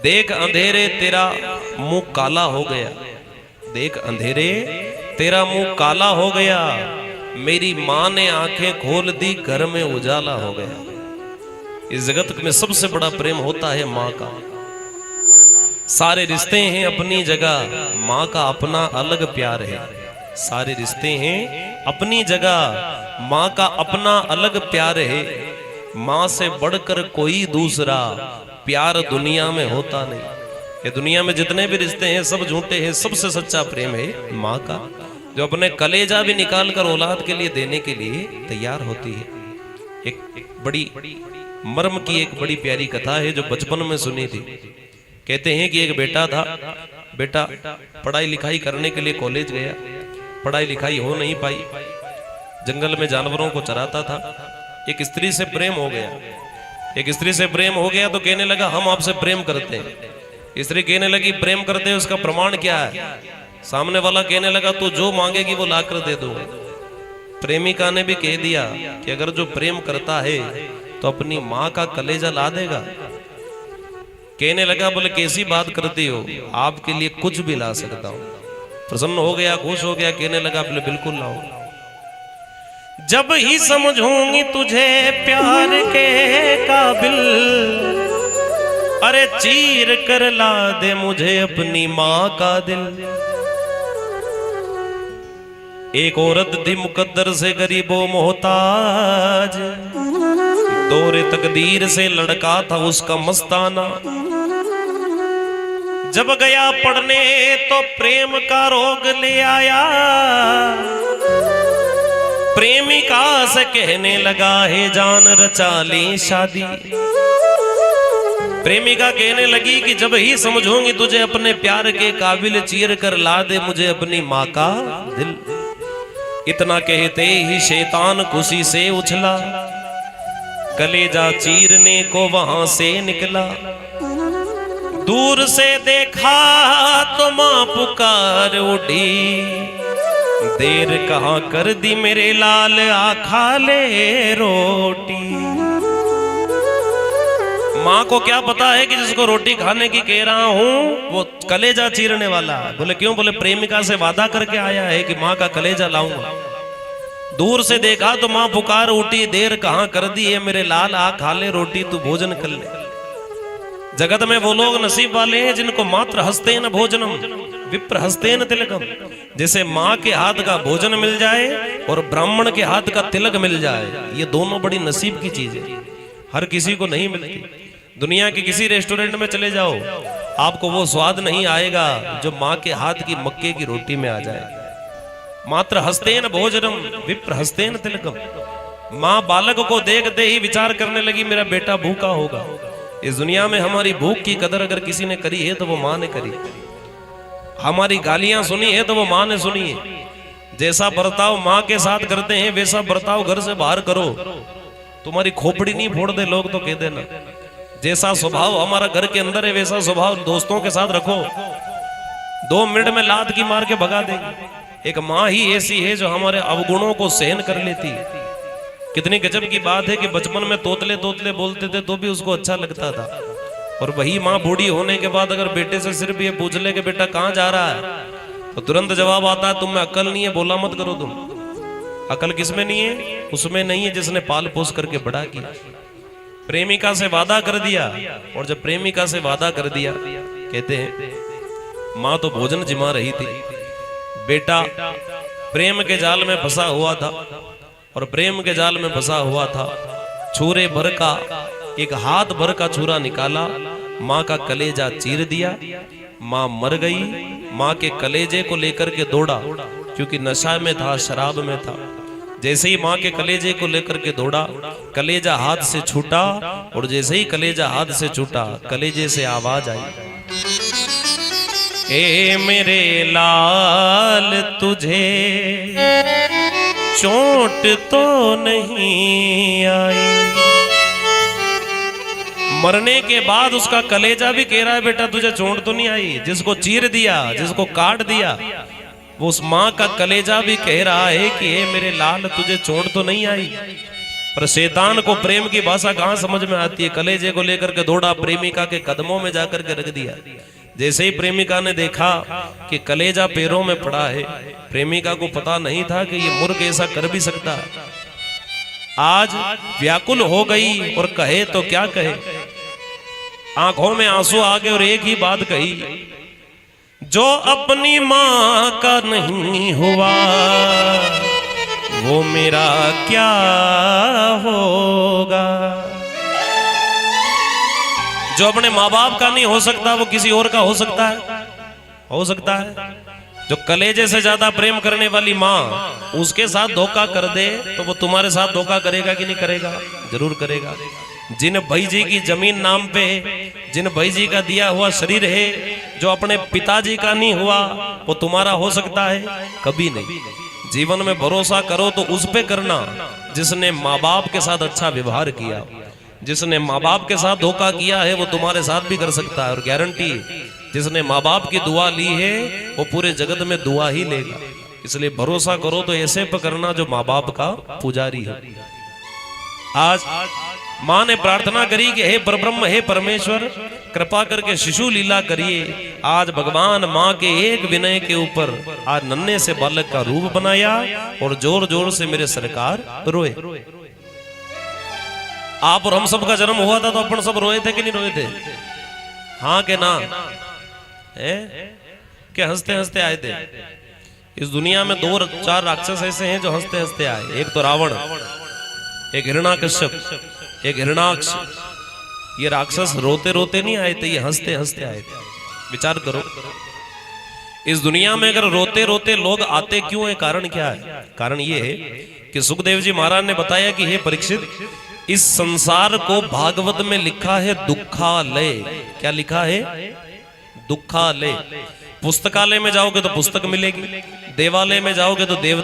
देख अंधेरे तेरा मुंह काला हो गया, देख अंधेरे तेरा मुंह काला हो गया, मेरी माँ ने आंखें खोल दी, घर में उजाला हो गया। इस जगत में सबसे बड़ा प्रेम होता है माँ का। सारे रिश्ते हैं अपनी जगह, माँ का अपना अलग प्यार है। सारे रिश्ते हैं अपनी जगह, माँ का अपना अलग प्यार है। माँ से बढ़कर कोई दूसरा प्यार दुनिया में होता नहीं। ये दुनिया में जितने भी रिश्ते हैं सब झूठे हैं, सबसे सच्चा प्रेम है माँ का, जो अपने कलेजा भी निकाल कर औलाद के लिए देने के लिए तैयार होती है। एक बड़ी मर्म की एक बड़ी प्यारी कथा है जो बचपन में सुनी थी। कहते हैं कि एक बेटा था, बेटा पढ़ाई लिखाई करने के लिए कॉलेज गया, पढ़ाई लिखाई हो नहीं पाई, जंगल में जानवरों को चराता था। एक स्त्री से प्रेम हो गया, एक स्त्री से प्रेम हो गया तो कहने लगा हम आपसे प्रेम करते हैं। स्त्री कहने लगी प्रेम करते हैं उसका प्रमाण क्या है? सामने वाला कहने लगा तू जो मांगेगी वो लाकर दे दूंगा। प्रेमिका ने भी कह दिया कि अगर जो प्रेम करता है तो अपनी माँ का कलेजा ला देगा। कहने लगा बोले कैसी बात करती हो, आपके लिए कुछ भी ला सकता हूं। प्रसन्न हो गया, खुश हो गया, कहने लगा बोले बिल्कुल लाओ। जब ही समझूंगी तुझे प्यार के काबिल, अरे चीर कर ला दे मुझे अपनी माँ का दिल। एक औरत थी मुकद्दर से गरीबो मोहताज, दौरे तकदीर से लड़का था उसका मस्ताना। जब गया पढ़ने तो प्रेम का रोग ले आया, प्रेमिका से कहने लगा है जान रचा ली शादी। प्रेमिका कहने लगी कि जब ही समझूंगी तुझे अपने प्यार के काबिल, चीर कर ला दे मुझे अपनी माँ का दिल। इतना कहते ही शैतान खुशी से उछला, कलेजा चीरने को वहां से निकला। दूर से देखा तो मां पुकार उठी, देर कहां कर दी मेरे लाल आ खा ले रोटी। माँ को क्या पता है कि जिसको रोटी खाने की कह रहा हूं वो कलेजा चीरने वाला। बोले क्यों? बोले प्रेमिका से वादा करके आया है कि माँ का कलेजा लाऊंगा। दूर से देखा तो माँ पुकार उठी, देर कहां कर दी है मेरे लाल आ खा ले रोटी, तू भोजन कर ले। जगत में वो लोग नसीब वाले हैं जिनको मात्र हस्तेन भोजनम विप्र हस्तेन तिलकम, जैसे माँ के हाथ का भोजन मिल जाए और ब्राह्मण के हाथ का तिलक मिल जाए। ये दोनों बड़ी नसीब की चीज है, हर किसी को नहीं मिलती। दुनिया के किसी रेस्टोरेंट में चले जाओ, आपको वो स्वाद नहीं आएगा जो माँ के हाथ की मक्के की रोटी में आ जाए। मात्र हस्तेन भोजनम विप्र हस्तेन तिलकम। माँ बालक को देखते ही विचार करने लगी मेरा बेटा भूखा होगा। इस दुनिया में हमारी भूख की कदर अगर किसी ने करी है तो वो माँ ने करी। हमारी गालियां सुनी है तो वो माँ ने सुनी है। जैसा बर्ताव माँ के साथ करते हैं वैसा बर्ताव घर से बाहर करो, तुम्हारी खोपड़ी नहीं फोड़ दे लोग तो कह देना। जैसा स्वभाव हमारा घर के अंदर है वैसा स्वभाव दोस्तों के साथ रखो, 2 मिनट में लात की मार के भगा देगी। एक माँ ही ऐसी है जो हमारे अवगुणों को सहन कर लेती है। कितनी गजब की बात है कि बचपन में तोतले तोतले बोलते थे तो भी उसको अच्छा लगता था, और वही माँ बूढ़ी होने के बाद अगर बेटे से सिर्फ ये पूछ ले कि बेटा कहाँ जा रहा है तो तुरंत जवाब आता है तुम्हें अक्ल नहीं है, बोला मत करो तुम। अक्ल किसमें नहीं है? उसमें नहीं है जिसने पाल पोस करके बड़ा किया। प्रेमिका से वादा कर दिया, और जब प्रेमिका से वादा कर दिया, कहते हैं माँ तो भोजन जिमा रही थी, बेटा प्रेम के जाल में फंसा हुआ था, और प्रेम के जाल में फंसा हुआ था। छुरे भर का एक हाथ भर का छुरा निकाला, माँ का कलेजा चीर दिया। माँ मर गई। माँ के कलेजे को लेकर के दौड़ा, क्योंकि नशा में था, शराब में था। जैसे ही माँ के कलेजे को लेकर के दौड़ा, कलेजा हाथ से छूटा, और जैसे ही कलेजा हाथ से छूटा कलेजे से आवाज आई, ए मेरे लाल तुझे चोट तो नहीं आई। मरने के बाद उसका कलेजा भी कह रहा है बेटा तुझे चोट तो नहीं आई। जिसको चीर दिया, जिसको काट दिया, वो उस माँ का कलेजा भी कह रहा है कि हे मेरे लाल तुझे चोट तो नहीं आई। पर शैतान को प्रेम की भाषा कहां समझ में आती है। कलेजे को लेकर के दौड़ा, प्रेमिका के कदमों में जाकर के रख दिया। जैसे ही प्रेमिका ने देखा कि कलेजा पैरों में पड़ा है, प्रेमिका को पता नहीं था कि ये मूर्ख ऐसा कर भी सकता है। आज व्याकुल हो गई और कहे तो क्या कहे, आंखों में आंसू आ गए और एक ही बात कही, जो अपनी मां का नहीं हुआ वो मेरा क्या होगा। जो अपने माँ बाप का नहीं हो सकता वो किसी और का हो सकता है, हो सकता है। जो कलेजे से ज्यादा प्रेम करने वाली माँ उसके साथ धोखा कर दे तो वो तुम्हारे साथ धोखा करेगा कि नहीं करेगा? जरूर करेगा। जिन भाई जी की जमीन नाम पे, जिन भाई जी का दिया हुआ शरीर है, जो अपने पिताजी का नहीं हुआ वो तुम्हारा हो सकता है? कभी नहीं। जीवन में भरोसा करो तो उस पे करना जिसने माँ बाप के साथ अच्छा व्यवहार किया। जिसने माँ बाप के साथ धोखा किया है वो तुम्हारे साथ भी कर सकता है। और गारंटी, जिसने माँ बाप की दुआ ली है वो पूरे जगत में दुआ ही लेगा। इसलिए भरोसा करो तो ऐसे पे करना जो माँ बाप का पुजारी है। आज माँ ने प्रार्थना करी कि हे परब्रह्म, हे परमेश्वर, कृपा करके शिशु लीला करिए। आज भगवान माँ के एक विनय के ऊपर आज नन्हे से बालक का रूप बनाया और जोर जोर से मेरे सरकार रोए। आप और हम सब का जन्म हुआ था तो अपन सब रोए थे कि नहीं रोए थे? हाँ के ना है कि हंसते हंसते आए थे? इस दुनिया में 2-4 राक्षस ऐसे हैं जो हंसते हंसते आए। एक तो रावण, एक हिरण्याकश्यप, एक हिरणाक्ष। ये राक्षस रोते रोते नहीं आए थे, ये हंसते हंसते आए थे। विचार करो, इस दुनिया में अगर रोते रोते लोग आते क्यों है? कारण क्या है? कारण ये है कि सुखदेव जी महाराज ने बताया कि हे परीक्षित, इस संसार को भागवत में लिखा है दुखालय। क्या लिखा है? दुखालय। पुस्तकालय में जाओगे तो पुस्तक मिलेगी, देवालय में जाओगे तो देवता